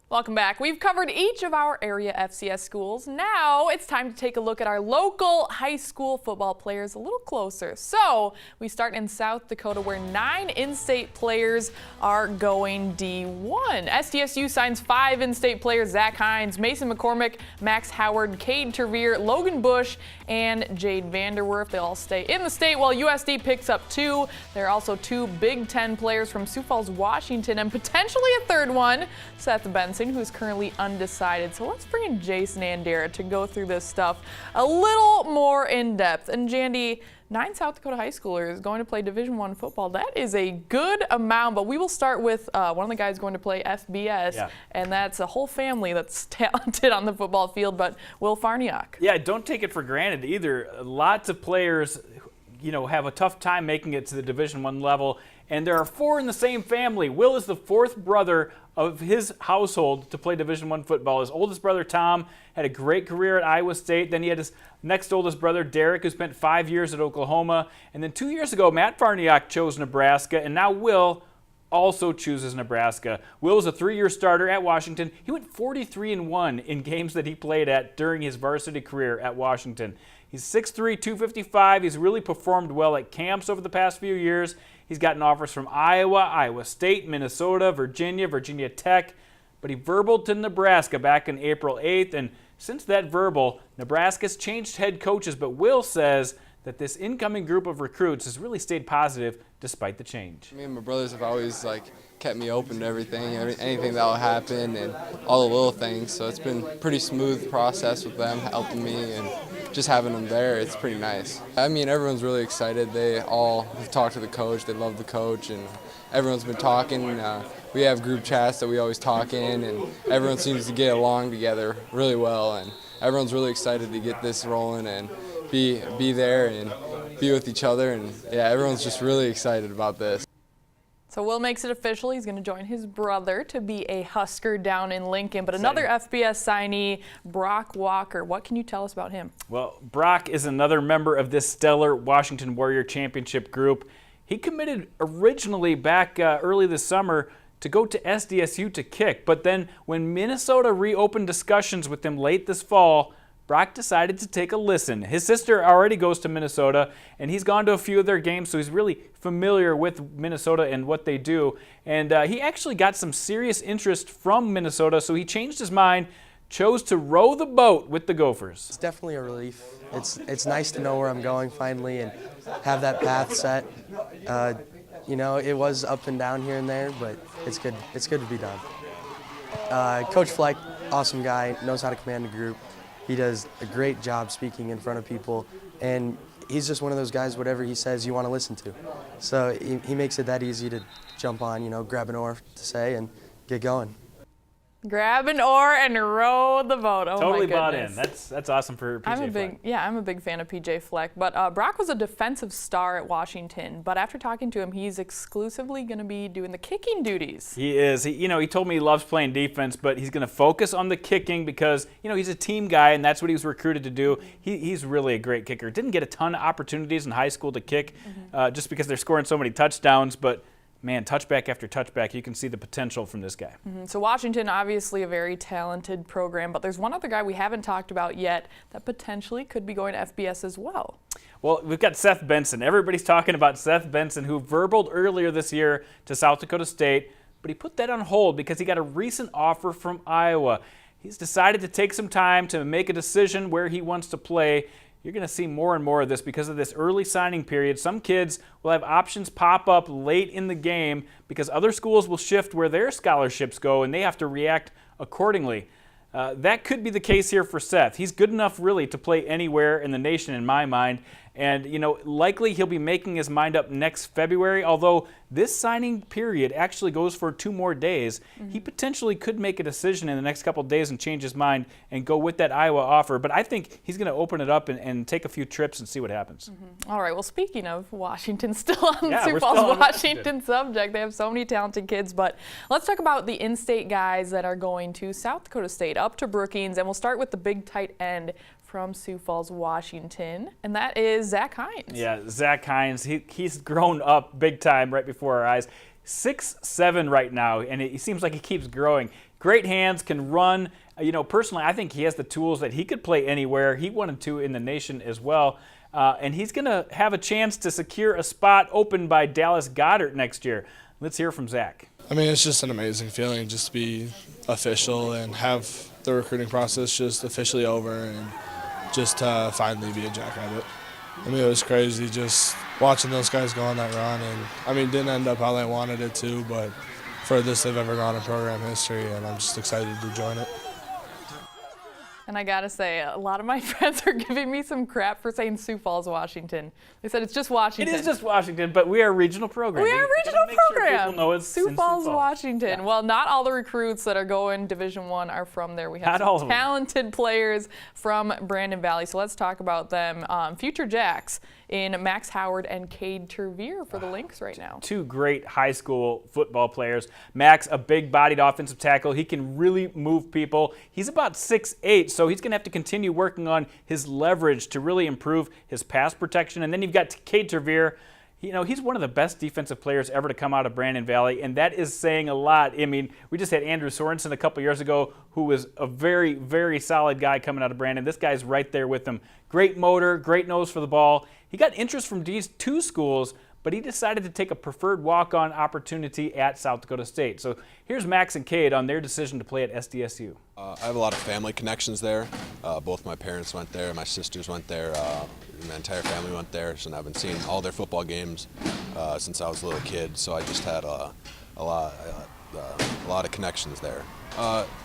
Welcome back. We've covered each of our area FCS schools. Now it's time to take a look at our local high school football players a little closer. So we start in South Dakota, where 9 in-state players are going D1. SDSU signs 5 in-state players: Zach Hines, Mason McCormick, Max Howard, Cade Tervier, Logan Bush, and Jade Vanderwerf. They all stay in the state, while USD picks up 2. There are also 2 Big Ten players from Sioux Falls, Washington, and potentially a third one, Seth Benson, who's currently undecided. So let's bring in Jason Andera to go through this stuff a little more in depth. And Jandy, 9 South Dakota high schoolers going to play Division I football. That is a good amount, but we will start with one of the guys going to play FBS, and that's a whole family that's talented on the football field, but Will Farniok. Yeah, don't take it for granted either. Lots of players, have a tough time making it to the Division I level, and there are 4 in the same family. Will is the 4th brother of his household to play Division I football. His oldest brother, Tom, had a great career at Iowa State. Then he had his next oldest brother, Derek, who spent 5 years at Oklahoma. And then 2 years ago, Matt Farniok chose Nebraska, and now Will also chooses Nebraska. Will was a 3-year starter at Washington. He went 43-1 in games that he played at during his varsity career at Washington. He's 6'3", 255. He's really performed well at camps over the past few years. He's gotten offers from Iowa, Iowa State, Minnesota, Virginia, Virginia Tech, but he verbaled to Nebraska back on April 8th, and since that verbal, Nebraska's changed head coaches, but Will says that this incoming group of recruits has really stayed positive despite the change. Me and my brothers have always kept me open to everything, anything that will happen, and all the little things. So it's been a pretty smooth process with them helping me, and just having them there, it's pretty nice. I mean, everyone's really excited. They all have talked to the coach. They love the coach, and everyone's been talking. We have group chats that we always talk in, and everyone seems to get along together really well. And everyone's really excited to get this rolling and be there and be with each other. And yeah, everyone's just really excited about this. So Will makes it official. He's going to join his brother to be a Husker down in Lincoln. But another FBS signee, Brock Walker. What can you tell us about him? Well, Brock is another member of this stellar Washington Warrior Championship group. He committed originally back early this summer to go to SDSU to kick. But then when Minnesota reopened discussions with him late this fall, Brock decided to take a listen. His sister already goes to Minnesota, and he's gone to a few of their games, so he's really familiar with Minnesota and what they do. And he actually got some serious interest from Minnesota, so he changed his mind, chose to row the boat with the Gophers. It's definitely a relief. It's nice to know where I'm going finally and have that path set. It was up and down here and there, but it's good. It's good to be done. Coach Fleck, awesome guy, knows how to command a group. He does a great job speaking in front of people, and he's just one of those guys, whatever he says, you want to listen to. So he makes it that easy to jump on, grab an oar to say and get going. Grab an oar and row the boat. Oh, totally my goodness. bought in. That's awesome for PJ Fleck. I'm a big fan of PJ Fleck. But Brock was a defensive star at Washington. But after talking to him, he's exclusively going to be doing the kicking duties. He is. He told me he loves playing defense, but he's going to focus on the kicking because he's a team guy, and that's what he was recruited to do. He's really a great kicker. Didn't get a ton of opportunities in high school to kick, just because they're scoring so many touchdowns, but man, touchback after touchback, you can see the potential from this guy. So Washington, obviously a very talented program, but there's one other guy we haven't talked about yet that potentially could be going to FBS as well. Well, we've got Seth Benson. Everybody's talking about Seth Benson, who verbaled earlier this year to South Dakota State, but he put that on hold because he got a recent offer from Iowa. He's decided to take some time to make a decision where he wants to play. You're going to see more and more of this because of this early signing period. Some kids will have options pop up late in the game because other schools will shift where their scholarships go, and they have to react accordingly. That could be the case here for Seth. He's good enough really to play anywhere in the nation in my mind. And, likely he'll be making his mind up next February, although this signing period actually goes for 2 more days. He potentially could make a decision in the next couple of days and change his mind and go with that Iowa offer. But I think he's going to open it up and take a few trips and see what happens. All right, well, speaking of Washington, still on the Sioux Falls Washington subject. They have so many talented kids, but let's talk about the in-state guys that are going to South Dakota State, up to Brookings, and we'll start with the big tight end from Sioux Falls, Washington, and that is Zach Hines. Yeah, Zach Hines, he's grown up big time right before our eyes. 6'7" right now, and he seems like he keeps growing. great hands, can run. Personally, I think he has the tools that he could play anywhere. He wanted to in the nation as well. And he's going to have a chance to secure a spot opened by Dallas Goddard next year. Let's hear from Zach. I mean, it's just an amazing feeling just to be official and have the recruiting process just officially over and just to finally be a Jackrabbit. I mean, it was crazy just watching those guys go on that run. And, I mean, didn't end up how they wanted it to, but furthest they've ever gone in program history, and I'm just excited to join it. And I gotta say, a lot of my friends are giving me some crap for saying Sioux Falls, Washington. They said it's just Washington. It is just Washington, but we are a regional program. We are a regional program. Sure people know it's Sioux in Falls, Sioux Falls, Washington. Yeah. Well, not all the recruits that are going Division I are from there. We have some talented players from Brandon Valley, so let's talk about them. Future Jacks in Max Howard and Cade Tervier for the Lynx right now. Two great high school football players. Max, a big-bodied offensive tackle. He can really move people. He's about 6'8", so he's going to have to continue working on his leverage to really improve his pass protection. And then you've got Cade Tervier. He's one of the best defensive players ever to come out of Brandon Valley, and that is saying a lot. I mean, we just had Andrew Sorensen a couple years ago, who was a very, very solid guy coming out of Brandon. This guy's right there with him. Great motor, great nose for the ball. He got interest from these two schools, but he decided to take a preferred walk-on opportunity at South Dakota State. So here's Max and Cade on their decision to play at SDSU. I have a lot of family connections there. Both my parents went there, my sisters went there, my entire family went there, and I've been seeing all their football games since I was a little kid. So I just had a lot of connections there.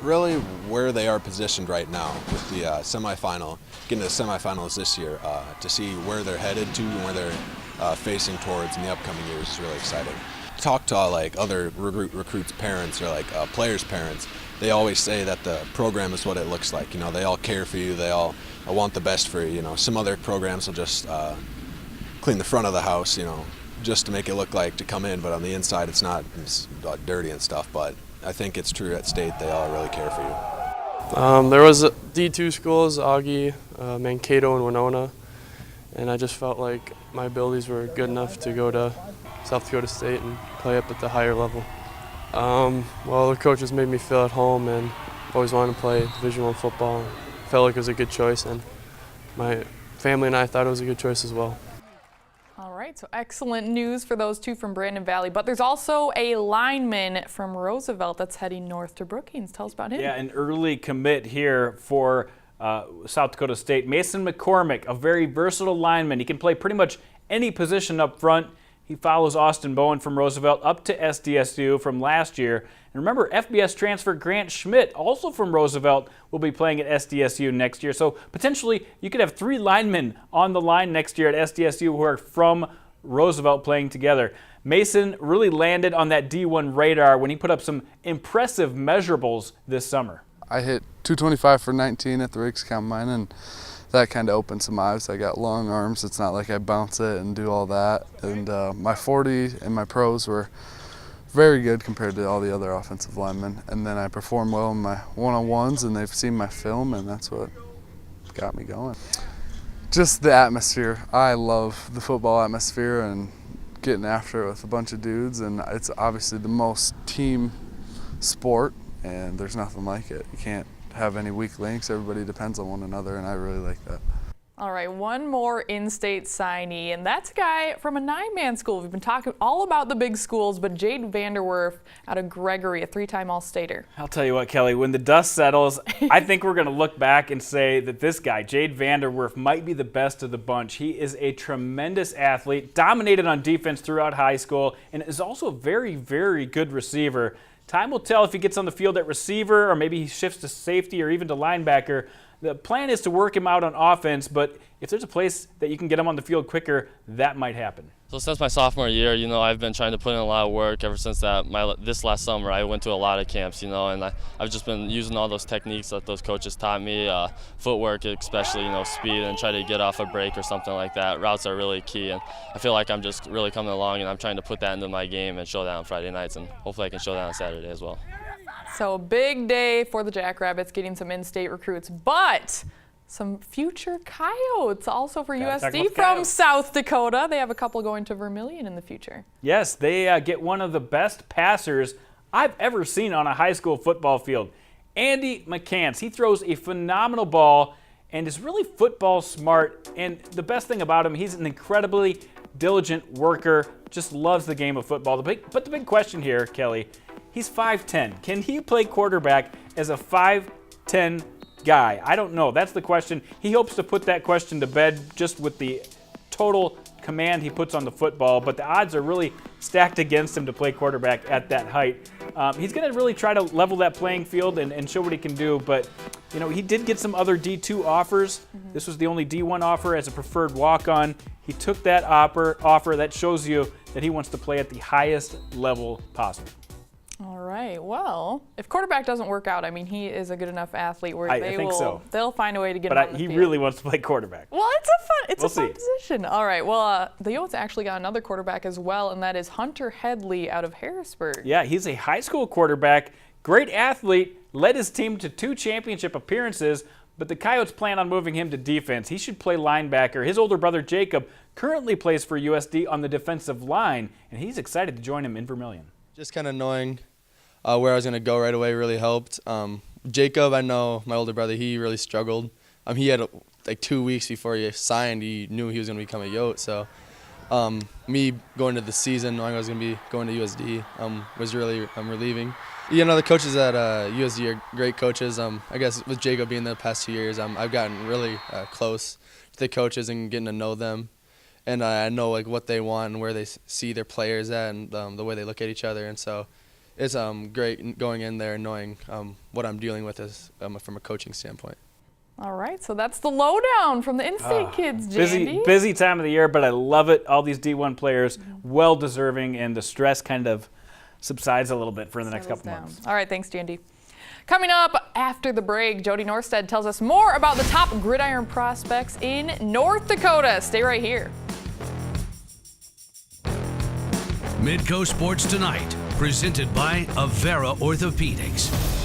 Really, where they are positioned right now with the semifinal, getting to the semifinals this year, to see where they're headed to and where they're facing towards in the upcoming years is really exciting. Talk to other recruits' parents or players' parents. They always say that the program is what it looks like. They all care for you. They all want the best for you. Some other programs will just clean the front of the house, just to make it look like to come in, but on the inside it's not. It's dirty and stuff. But I think it's true at State. They all really care for you. There was D2 schools, Augie, Mankato, and Winona, and I just felt like my abilities were good enough to go to South Dakota State and play up at the higher level. Well, the coaches made me feel at home, and always wanted to play Division I football. Felt like it was a good choice, and my family and I thought it was a good choice as well. All right, so excellent news for those two from Brandon Valley, but there's also a lineman from Roosevelt that's heading north to Brookings. Tell us about him. Yeah, an early commit here for South Dakota State. Mason McCormick, a very versatile lineman. He can play pretty much any position up front. He follows Austin Bowen from Roosevelt up to SDSU from last year. And remember, FBS transfer Grant Schmidt, also from Roosevelt, will be playing at SDSU next year. So potentially you could have 3 linemen on the line next year at SDSU who are from Roosevelt playing together. Mason really landed on that D1 radar when he put up some impressive measurables this summer. I hit 225 for 19 at the Rigs Combine, and that kind of opened some eyes. I got long arms. It's not like I bounce it and do all that. And my 40 and my pros were very good compared to all the other offensive linemen. And then I performed well in my one-on-ones, and they've seen my film, and that's what got me going. Just the atmosphere. I love the football atmosphere and getting after it with a bunch of dudes. And it's obviously the most team sport, and there's nothing like it. You can't have any weak links. Everybody depends on one another, and I really like that. All right, one more in-state signee, and that's a guy from a 9-man school. We've been talking all about the big schools, but Jade Vanderwerf out of Gregory, a 3-time All-Stater. I'll tell you what, Kelly, when the dust settles, I think we're going to look back and say that this guy, Jade Vanderwerf, might be the best of the bunch. He is a tremendous athlete, dominated on defense throughout high school, and is also a very, very good receiver. Time will tell if he gets on the field at receiver, or maybe he shifts to safety or even to linebacker. The plan is to work him out on offense, but if there's a place that you can get him on the field quicker, that might happen. So since my sophomore year, I've been trying to put in a lot of work ever since this last summer. I went to a lot of camps, and I've just been using all those techniques that those coaches taught me, footwork especially, speed, and try to get off a break or something like that. Routes are really key, and I feel like I'm just really coming along, and I'm trying to put that into my game and show that on Friday nights, and hopefully I can show that on Saturday as well. So big day for the Jackrabbits, getting some in-state recruits, but some future Coyotes also for USD from South Dakota. They have a couple going to Vermilion in the future. Yes, they get one of the best passers I've ever seen on a high school football field. Andy McCants, he throws a phenomenal ball and is really football smart. And the best thing about him, he's an incredibly diligent worker, just loves the game of football. But the big question here, Kelly, he's 5'10". Can he play quarterback as a 5'10" guy? I don't know. That's the question. He hopes to put that question to bed just with the total command he puts on the football, but the odds are really stacked against him to play quarterback at that height. He's going to really try to level that playing field and show what he can do, but you know, he did get some other D2 offers. This was the only D1 offer as a preferred walk-on. He took that offer. That shows you that he wants to play at the highest level possible. All right. Well, if quarterback doesn't work out, I mean, he is a good enough athlete where I think so. They'll find a way to get him But on the he field. really wants to play quarterback. Well, it's a fun position. All right. Well, the Yotes actually got another quarterback as well, and that is Hunter Headley out of Harrisburg. Yeah, he's a high school quarterback, great athlete, led his team to 2 championship appearances, but the Coyotes plan on moving him to defense. He should play linebacker. His older brother Jacob currently plays for USD on the defensive line, and he's excited to join him in Vermilion. Just kind of knowing where I was going to go right away really helped. Jacob, I know my older brother, he really struggled. He had like 2 weeks before he signed, he knew he was going to become a Yote. So me going to the season, knowing I was going to be going to USD, was really relieving. You know, the coaches at USD are great coaches. I guess with Jacob being there the past 2 years, I've gotten really close to the coaches and getting to know them. And I know like what they want and where they see their players at and the way they look at each other. And so it's great going in there and knowing what I'm dealing with is, from a coaching standpoint. All right, so that's the lowdown from the in-state kids, Jandy. Busy time of the year, but I love it. All these D1 players, well deserving, and the stress kind of subsides a little bit for the next couple months. All right, thanks, Jandy. Coming up after the break, Jody Norstead tells us more about the top gridiron prospects in North Dakota. Stay right here. Midco Sports Tonight, presented by Andera Orthopedics.